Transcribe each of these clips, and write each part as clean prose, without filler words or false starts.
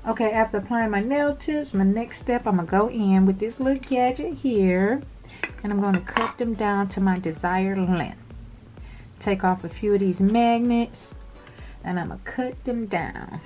Okay, after applying my nail tips, my next step, I'm going to go in with this little gadget here. And I'm going to cut them down to my desired length. Take off a few of these magnets. And I'm going to cut them down.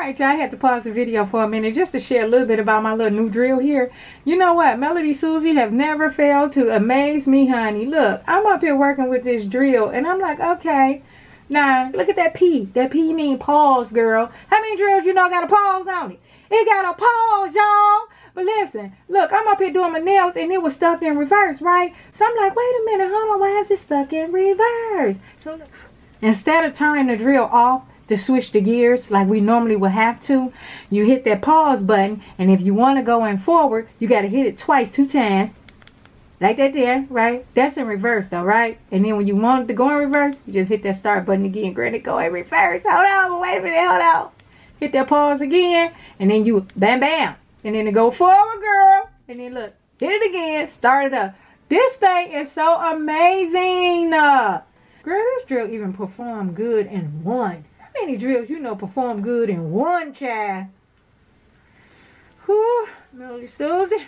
Alright, y'all, I had to pause the video for a minute just to share a little bit about my little new drill here. You know what? Melody Susie have never failed to amaze me, honey. Look, I'm up here working with this drill, and I'm like, okay. Now, look at that P. That P mean pause, girl. How many drills you know got a pause on it? It got a pause, y'all. But listen, look, I'm up here doing my nails, and it was stuck in reverse, right? So I'm like, wait a minute, hold on, why is it stuck in reverse? So look, instead of turning the drill off to switch the gears like we normally would have to, you hit that pause button, and if you want to go in forward, you got to hit it twice, 2 times, like that there, right? That's in reverse though, right? And then when you want it to go in reverse, you just hit that start button again. Granted, go in reverse. Hold on, wait a minute, hold on. Hit that pause again, and then you bam bam, and then to go forward, girl, and then look, hit it again, start it up. This thing is so amazing. Girl, this drill even performed good in one. How many drills you know perform good in one, child? Whew, Melody Susie.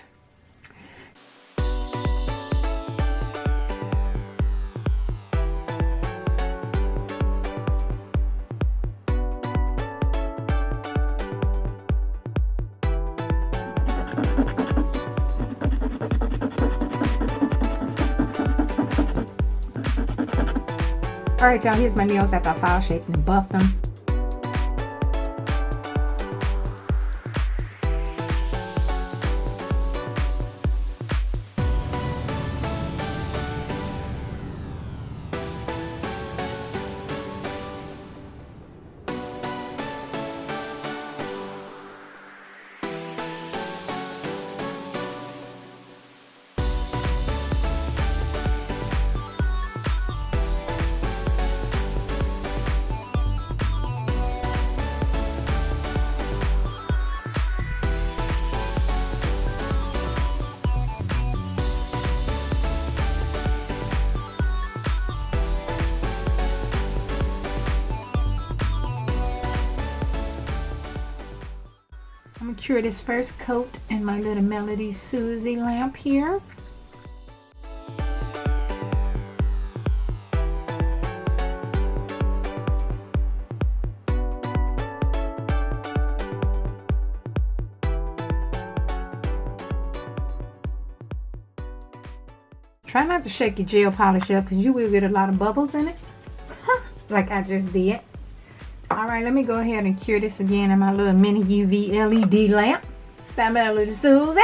Alright, y'all, here's my nails after I file shaped and buffed them. I'm going to cure this first coat in my little Melody Susie lamp here. Try not to shake your gel polish up because you will get a lot of bubbles in it. Like I just did. Alright, let me go ahead and cure this again in my little mini UV LED lamp. By Melody Susie.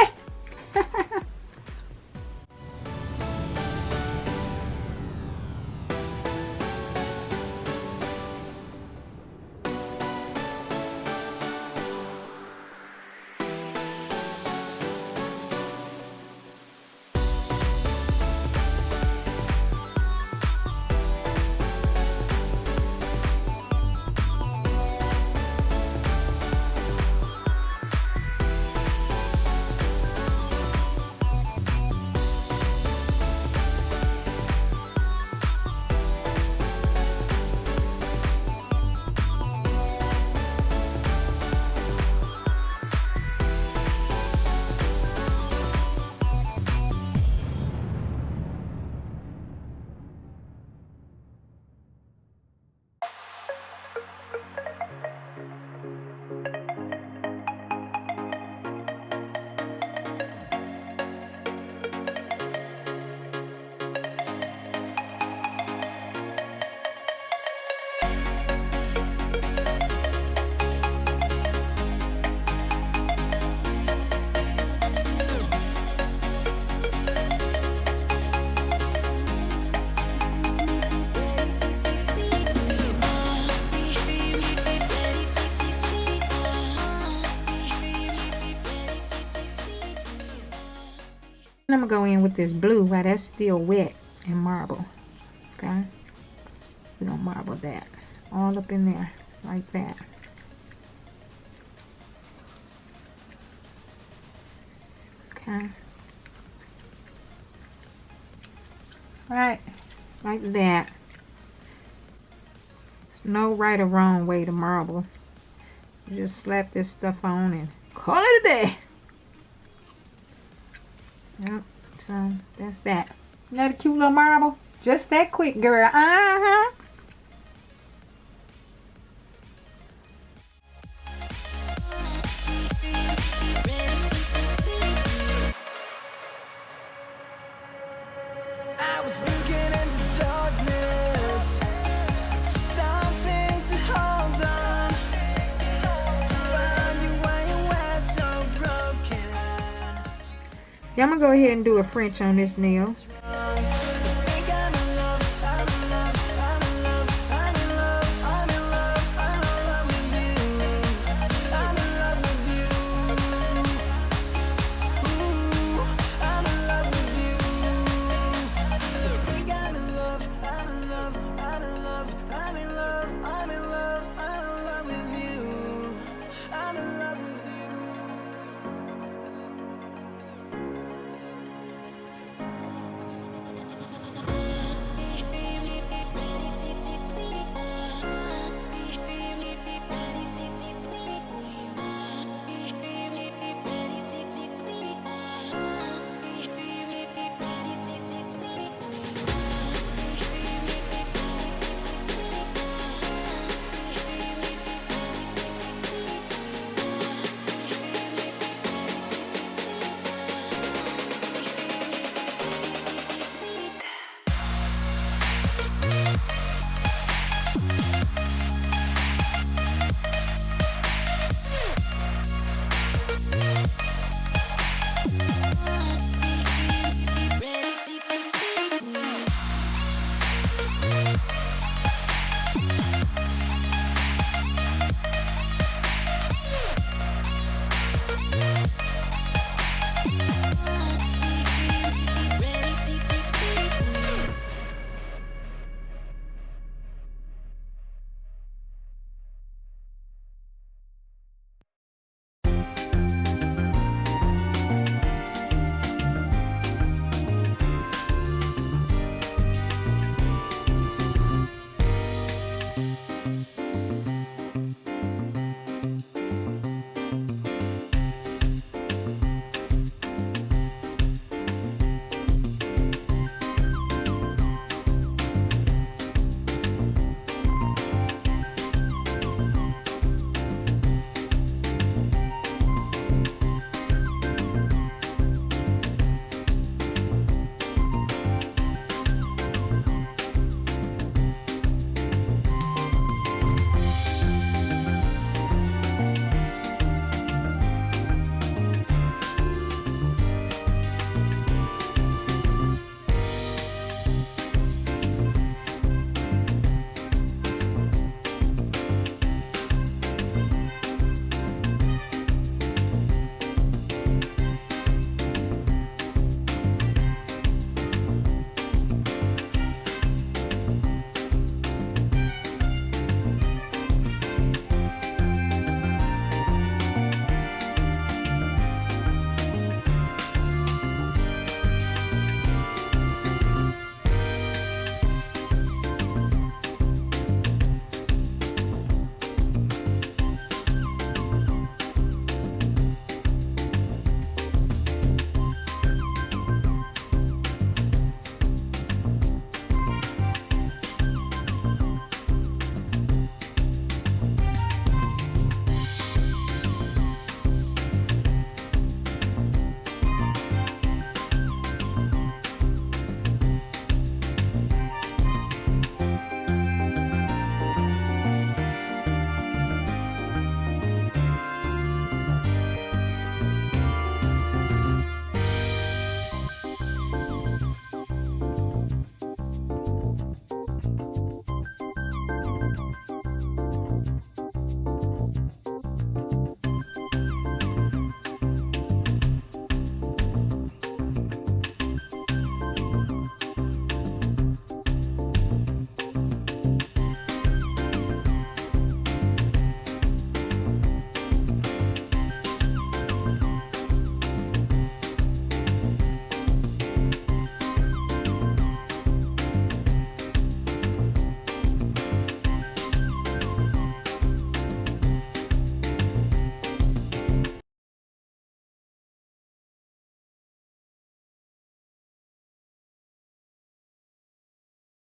I'm going to go in with this blue while that's still wet and marble. Okay? We're going to marble that all up in there like that. Okay? Right, like that. There's no right or wrong way to marble. You just slap this stuff on and call it a day. Yep, so that's that. Isn't that a cute little marble? Just that quick, girl. Uh-huh. Yeah, I'm gonna go ahead and do a French on this nail.